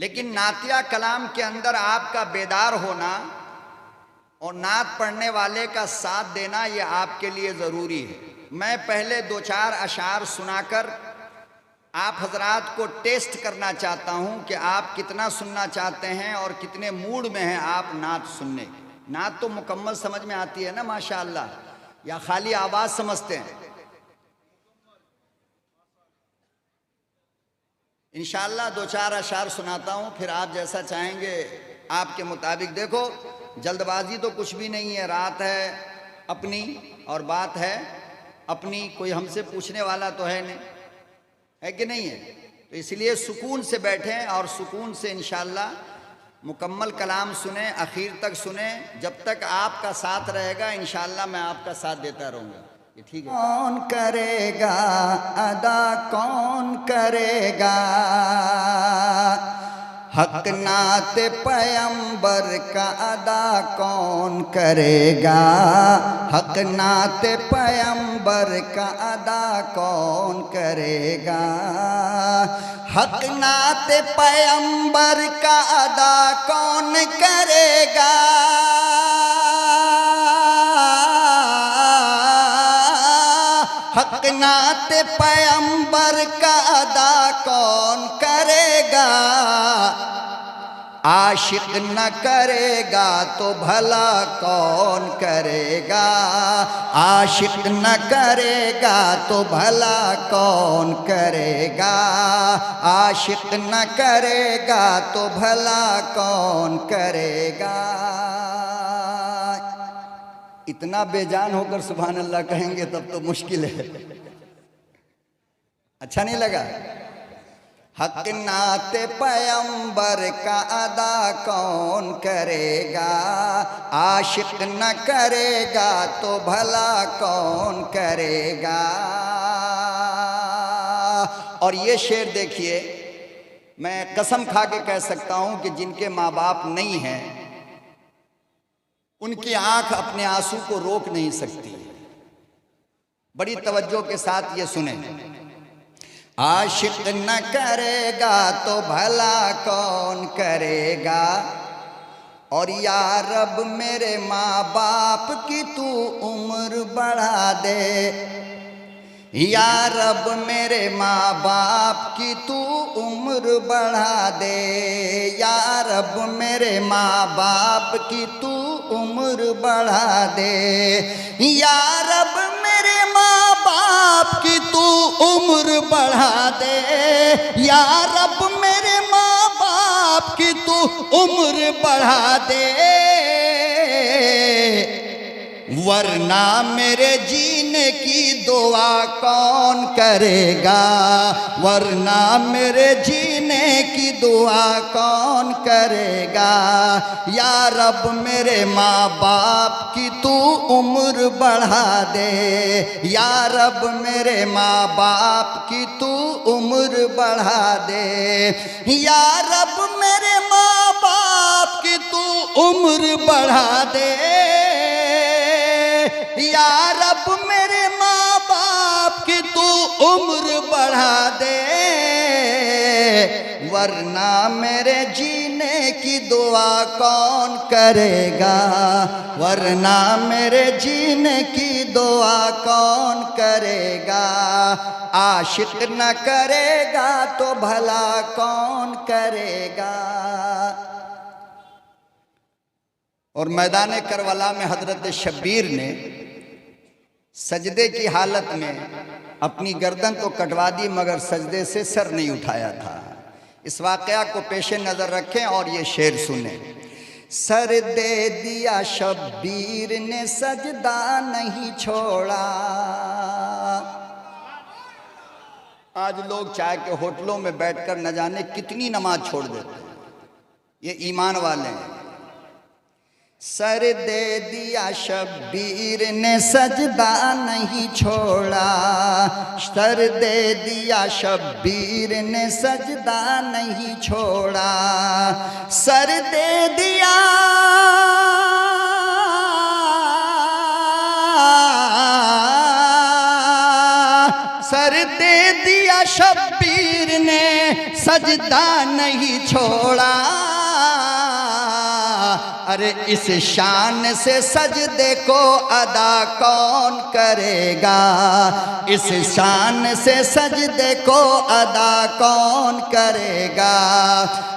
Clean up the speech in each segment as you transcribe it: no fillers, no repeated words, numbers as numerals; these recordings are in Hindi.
लेकिन नातिया कलाम के अंदर आपका बेदार होना और नात पढ़ने वाले का साथ देना ये आपके लिए ज़रूरी है। मैं पहले दो चार अशार सुनाकर आप हजरात को टेस्ट करना चाहता हूँ कि आप कितना सुनना चाहते हैं और कितने मूड में हैं आप नात सुनने। नात तो मुकम्मल समझ में आती है ना माशाअल्लाह, या खाली आवाज़ समझते हैं? इंशाअल्लाह दो चार अशार सुनाता हूँ, फिर आप जैसा चाहेंगे आपके मुताबिक। देखो जल्दबाजी तो कुछ भी नहीं है, रात है अपनी और बात है अपनी, कोई हमसे पूछने वाला तो है नहीं, है कि नहीं है? तो इसलिए सुकून से बैठें और सुकून से इंशाअल्लाह मुकम्मल कलाम सुने, आखिर तक सुने। जब तक आपका साथ रहेगा इंशाअल्लाह मैं आपका साथ देता रहूँगा। ये ठीक है? कौन करेगा अदा कौन करेगा, हक नात पैगंबर का अदा कौन करेगा, हक नात पैगंबर का अदा कौन करेगा, हक नात पैगंबर का अदा कौन करेगा, हक नात पैगंबर का अदा कौन करेगा, आशिक न करेगा तो भला कौन करेगा, आशिक न करेगा तो भला कौन करेगा, आशिक न करेगा तो भला कौन करेगा। इतना बेजान होकर सुभान अल्लाह कहेंगे तब तो मुश्किल है। अच्छा नहीं लगा? हक नात पैगंबर का अदा कौन करेगा, आशिक न करेगा तो भला कौन करेगा। और ये शेर देखिए, मैं कसम खा के कह सकता हूं कि जिनके माँ बाप नहीं हैं उनकी आंख अपने आंसू को रोक नहीं सकती। बड़ी तवज्जो के साथ ये सुने। आशिक न करेगा तो भला कौन करेगा, और या रब मेरे माँ बाप की तू उम्र बढ़ा दे, या रब मेरे माँ बाप की तू उम्र बढ़ा दे, या रब मेरे माँ बाप की तू उम्र बढ़ा दे, या रब मेरे माँ बाप की तू उम्र बढ़ा दे, या रब मेरे माँ बाप की तू उम्र बढ़ा दे, वरना मेरे जीने की दुआ कौन करेगा, वरना मेरे जीने की दुआ कौन करेगा, या रब मेरे माँ बाप की तू उम्र बढ़ा दे, या रब मेरे माँ बाप की तू उम्र बढ़ा दे, या रब मेरे माँ बाप की तू उम्र बढ़ा दे, या रब मेरे माँ बाप की तू उम्र बढ़ा दे, वरना मेरे जीने की दुआ कौन करेगा, वरना मेरे जीने की दुआ कौन करेगा, आशिक न करेगा तो भला कौन करेगा। और मैदान करबला में हजरत शब्बीर ने सजदे की हालत में अपनी गर्दन तो कटवा दी मगर सजदे से सर नहीं उठाया था। इस वाक़या को पेश नज़र रखें और ये शेर सुने। सर दे दिया शब्बीर ने सजदा नहीं छोड़ा। आज लोग चाय के होटलों में बैठकर न जाने कितनी नमाज छोड़ देते हैं, ये ईमान वाले हैं। सर दे दिया शब्बीर ने सजदा नहीं छोड़ा, सर दे दिया शब्बीर ने सजदा नहीं छोड़ा, सर दे दिया सर दे दिया शब्बीर ने सजदा नहीं छोड़ा। अरे इस शान से सजदे को अदा कौन करेगा, इस शान से सजदे को अदा कौन करेगा।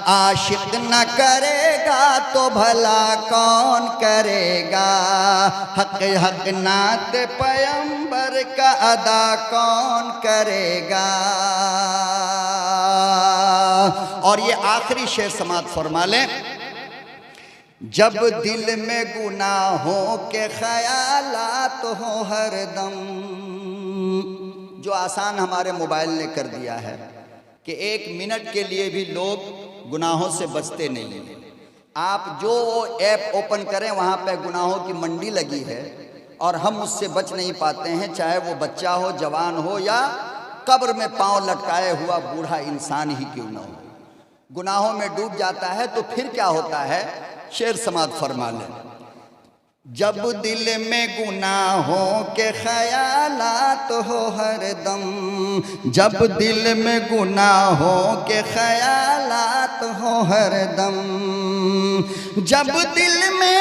आशिक न करेगा तो भला कौन करेगा, हक हक नात पैगंबर का अदा कौन करेगा। और ये आखिरी शेर समात फरमा लें। जब दिल में गुनाहों के ख्यालात हो हरदम, जो आसान हमारे मोबाइल ने कर दिया है कि 1 मिनट के लिए भी लोग गुनाहों से बचते नहीं हैं। आप जो ऐप ओपन करें वहाँ पे गुनाहों की मंडी लगी है और हम उससे बच नहीं पाते हैं, चाहे वो बच्चा हो, जवान हो या कब्र में पांव लटकाए हुआ बूढ़ा इंसान ही क्यों ना हो, गुनाहों में डूब जाता है। तो फिर क्या होता है, शेर समात फरमा लें। जब दिल में गुनाहों के ख्यालात हो हरदम, जब दिल में गुनाहों के ख्यालात हो हरदम, जब दिल में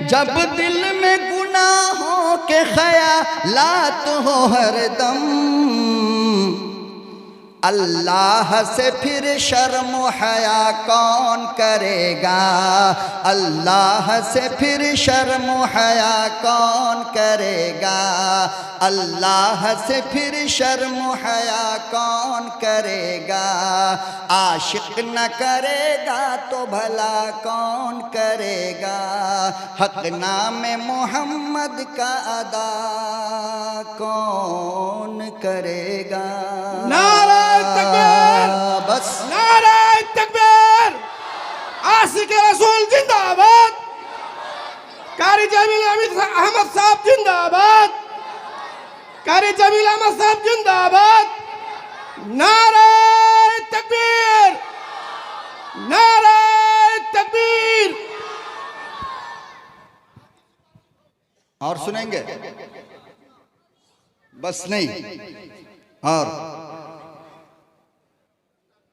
जब दिल में गुनाहों के ख्यालात हो हरदम, अल्लाह से फिर शर्म हया कौन करेगा, अल्लाह से फिर शर्म हया कौन करेगा, अल्लाह से फिर शर्म हया कौन करेगा। आशिक न करेगा तो भला कौन करेगा, हक नाम मोहम्मद का अदा कौन करेगा। नारा तकबीर, बस नारा तकबीर, आशिक रसूल जिंदाबाद, कारी जमील अहमद साहब जिंदाबाद, कारी जमील अहमद साहब जिंदाबाद। नारा तकबीर, नारा तकबीर। और सुनेंगे? बस नहीं, और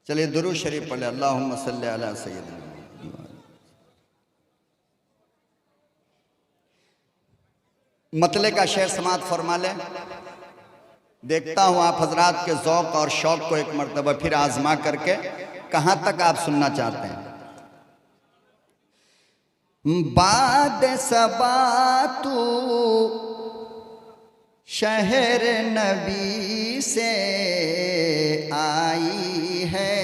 चलिए दुरूद शरीफ पढ़े। अल्लाहुम्मा सल्ली अला सय्यिदिना। मतले का शेर समात फरमा लें। देखता हूं आप हजरात के ज़ौक़ और शौक़ को एक मरतबा फिर आजमा करके कहां तक आप सुनना चाहते हैं। बाद सबा तू शहर नबी से आई है,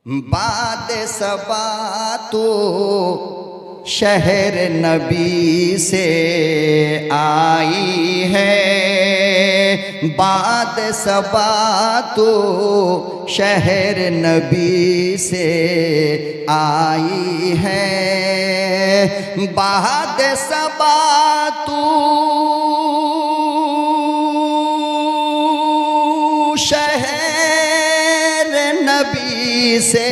बाद सबा तू शहर नबी से आई है, बाद सबा तू शहर नबी से आई है, बाद सबा तू शहर नबी से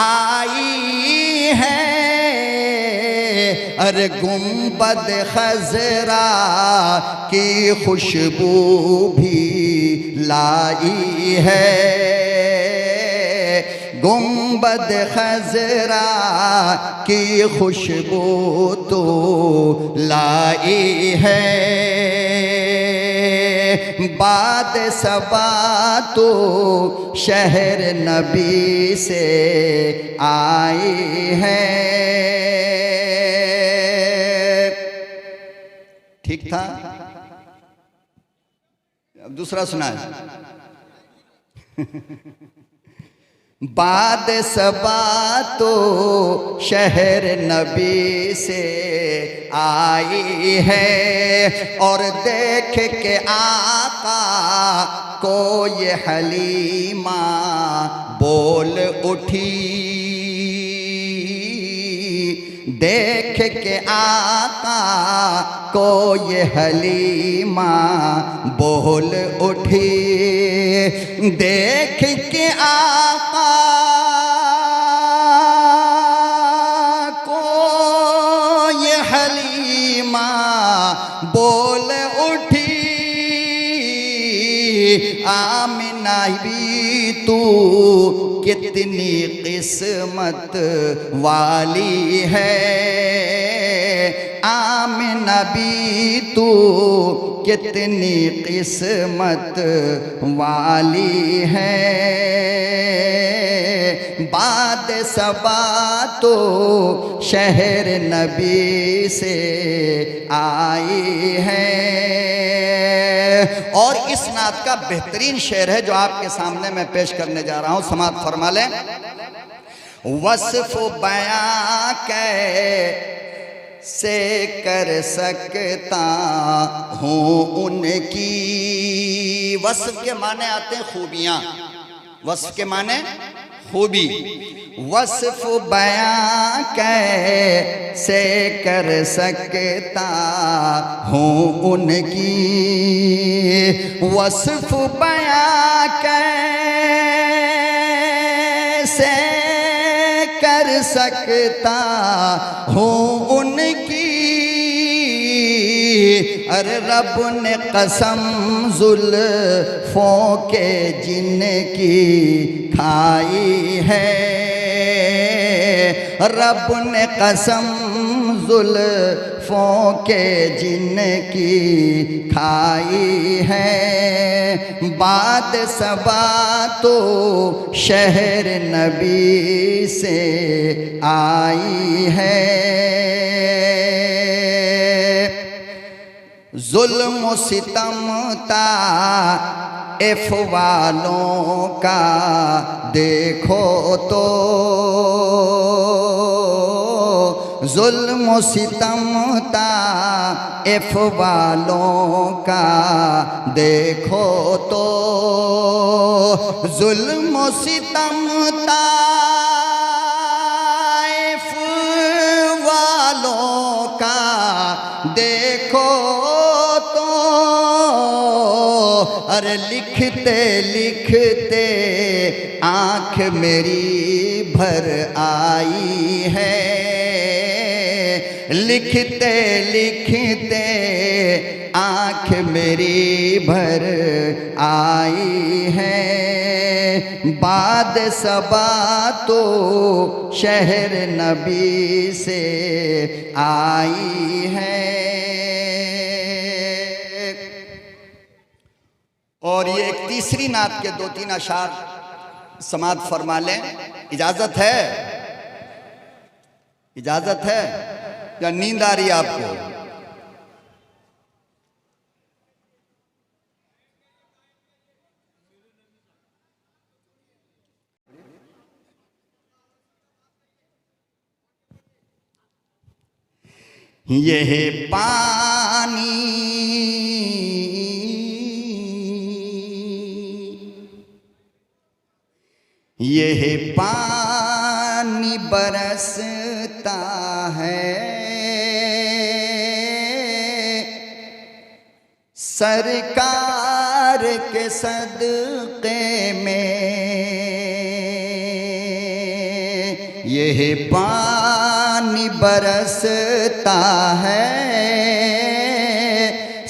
आई है। अरे गुंबद खजरा की खुशबू भी लाई है, गुंबद खजरा की खुशबू तो लाई है, बाद सबा तो शहर नबी से आई है। ठीक था? अब दूसरा सुना है। बाद सबा तो शहर नबी से आई है, और देख के आका को ये हलीमा बोल उठी, देख के आका को ये हलीमा बोल उठी, देख के आका को हलीमा बोल उठी, आमिना भी तू कितनी किस्मत वाली है, आमिना भी तू कितनी किस्मत वाली है। बाद सबा तो शहर नबी से आई है। और इस नात का बेहतरीन शेर है जो आपके सामने मैं पेश करने जा रहा हूं, समात फरमा लें। वस्फ बयां कैसे कर सकता हूँ उनकी, वस्फ के माने आते हैं खूबियां, वस्फ के माने खूबी। वस्फ बयां कैसे कर सकता हूँ उनकी, वस्फ बयां कैसे कर सकता हूँ उनकी। अरे रब ने कसम जुल्फों के जिनकी खाई है, रब ने कसम जुल्फों के जिनकी खाई है। बाद सबा तो शहर नबी से आई है। जुल्म सितम ताइफ वालों का देखो तो, जुल्म सितम ताइफ वालों का देखो तो, जुल्म सितम ताइफ वालों का देखो तो। अरे लिखते लिखते आँख मेरी भर आई है, लिखते लिखते आँख मेरी भर आई है। बाद सबा तो शहर नबी से आई है। और ये एक तीसरी नात के 2-3 अशार समात फरमा लें, इजाजत है? इजाजत है या नींद आ रही है आपको? यह पानी यह पानी बरसता है सरकार के सदक़े में, यह पानी बरसता है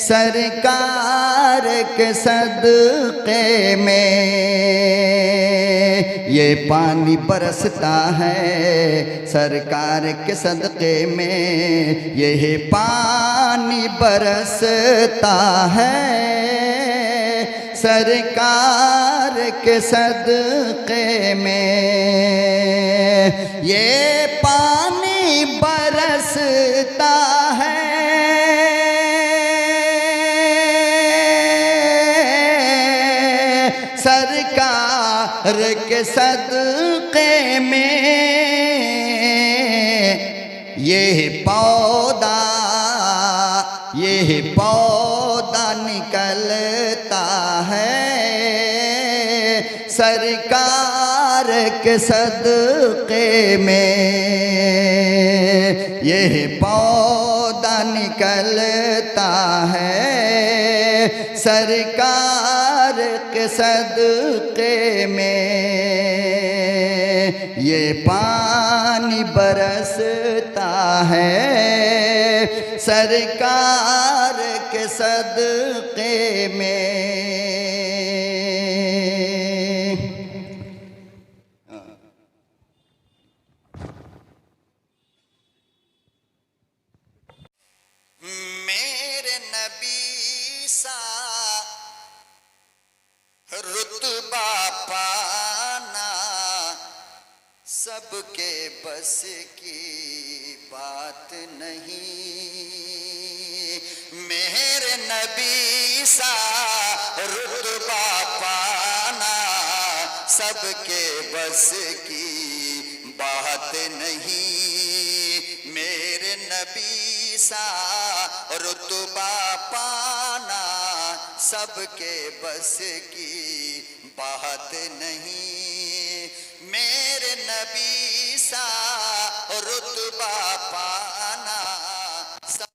सरकार के सदक़े में। ये पानी बरसता है सरकार के सदक़े में, यह पानी बरसता है सरकार के सदक़े में। ये पानी बरसता है सरकार के सदक़े में। यह पौधा निकलता है सरकार के सदक़े में। यह पौधा निकलता है सरकार के सदक़े में। ये पानी बरसता है सरकार के सदक़े में। मेरे नबी सा रुतबा पाना सबके बस की बात नहीं। मेरे नबी सा रुतबा पाना सबके बस की बात नहीं। मेरे नबी सा रुतबा पाना सबके बस की बात नहीं। मेरे नबी सा रुतबा पाना सब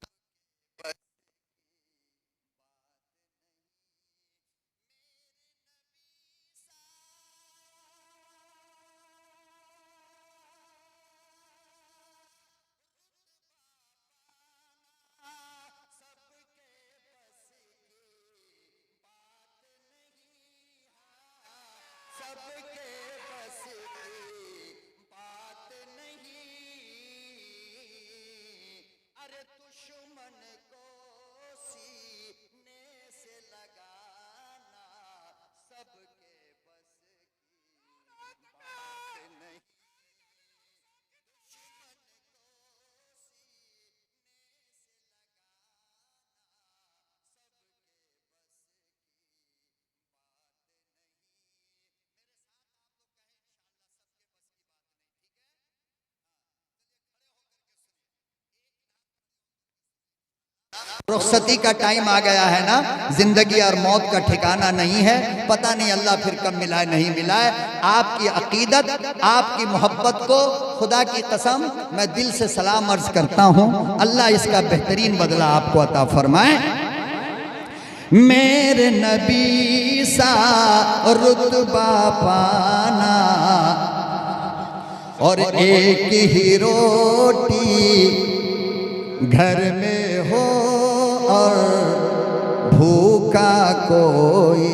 रुखसती का टाइम आ गया है ना। जिंदगी और मौत का ठिकाना नहीं है, पता नहीं अल्लाह फिर कब मिलाए नहीं मिलाए। आपकी अकीदत, आपकी मोहब्बत को खुदा की कसम मैं दिल से सलाम अर्ज करता हूँ। अल्लाह इसका बेहतरीन बदला आपको अता फरमाए। मेरे नबी सा रुतबा पाना और एक ही रोटी घर में हो और भूखा कोई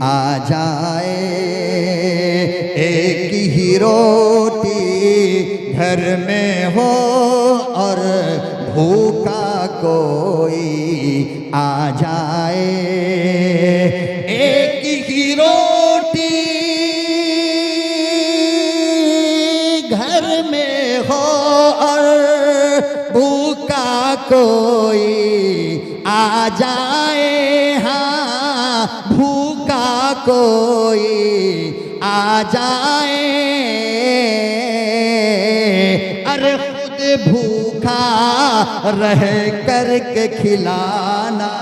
आ जाए। एक ही रोटी घर में हो और भूखा कोई आ जाए। एक ही रोटी घर में हो और भूखा कोई आ जाए। हाँ, भूखा कोई आ जाए। अरे खुद भूखा रह करके खिलाना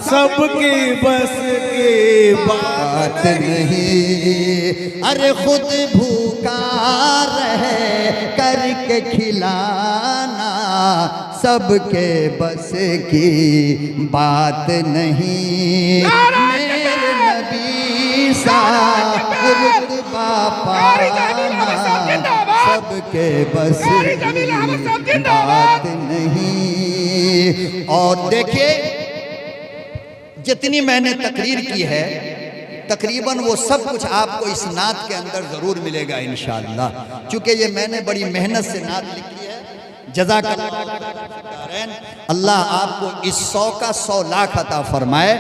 सबकी बस की बात नहीं। अरे खुद भूखा रह करके खिलाना सबके बस की बात नहीं। मेरे नबी सा रुतबा पाना सबके बस की बात नहीं। और देखिए, जितनी मैंने तकरीर की है तकरीबन वो सब कुछ आपको इस नात के अंदर ज़रूर मिलेगा इंशाअल्लाह, क्योंकि ये मैंने बड़ी मेहनत से नात लिखी है। जज़ाकल्लाह। अल्लाह आपको इस 100 का 100 लाख अता फरमाए,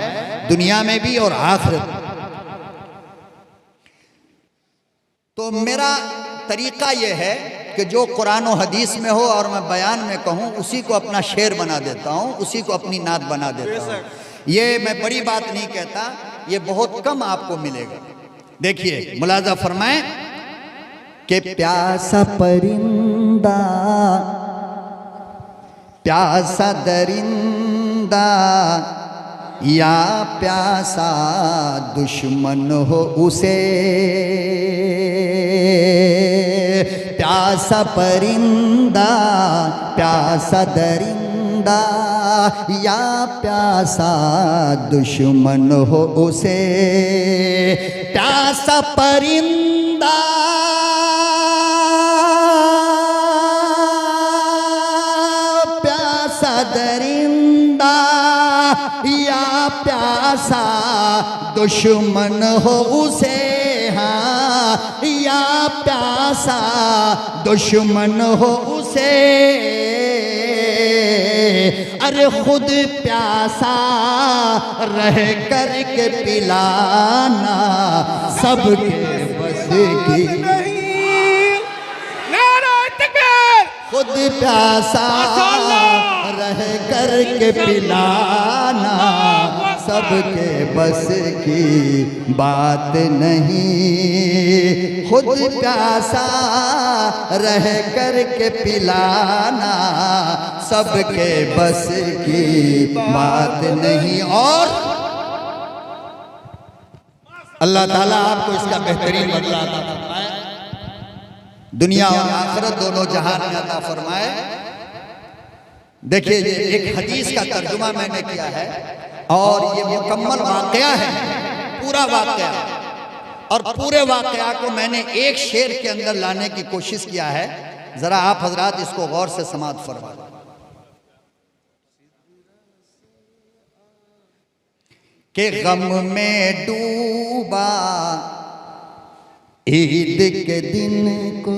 दुनिया में भी और आखिरत में। तो मेरा तरीक़ा ये है कि जो कुरान और हदीस में हो और मैं बयान में कहूँ उसी को अपना शेर बना देता हूँ, उसी को अपनी नात बना देता हूँ। ये मैं बड़ी बात नहीं कहता, ये बहुत कम आपको मिलेगा। देखिए, मुलाजा फरमाएं कि प्यासा परिंदा प्यासा दरिंदा या प्यासा दुश्मन हो उसे, प्यासा परिंदा प्यासा दरिंदा या प्यासा दुश्मन हो उसे, प्यासा परिंदा प्यासा दरिंदा या प्यासा दुश्मन हो उसे, हाँ या प्यासा दुश्मन हो उसे, अरे खुद प्यासा रह करके पिलाना सबके बस की नहीं। नारे तकबीर। खुद प्यासा रह करके पिलाना सबके बस की बात नहीं, खुद प्यासा रह करके पिलाना सबके बस की बात नहीं। और अल्लाह ताला आपको इसका बेहतरीन बदला अता फरमाए, दुनिया और आखिरत दोनों जहान में अता फरमाए। देखिए, ये एक हदीस का तर्जुमा मैंने किया है और ये मुकम्मल वाकया है, पूरा वाकया, और पूरे वाकया को मैंने एक शेर के अंदर लाने की कोशिश किया है। जरा आप हजरात इसको गौर से समाअत फरमा। के गम में डूबा ईद के दिन को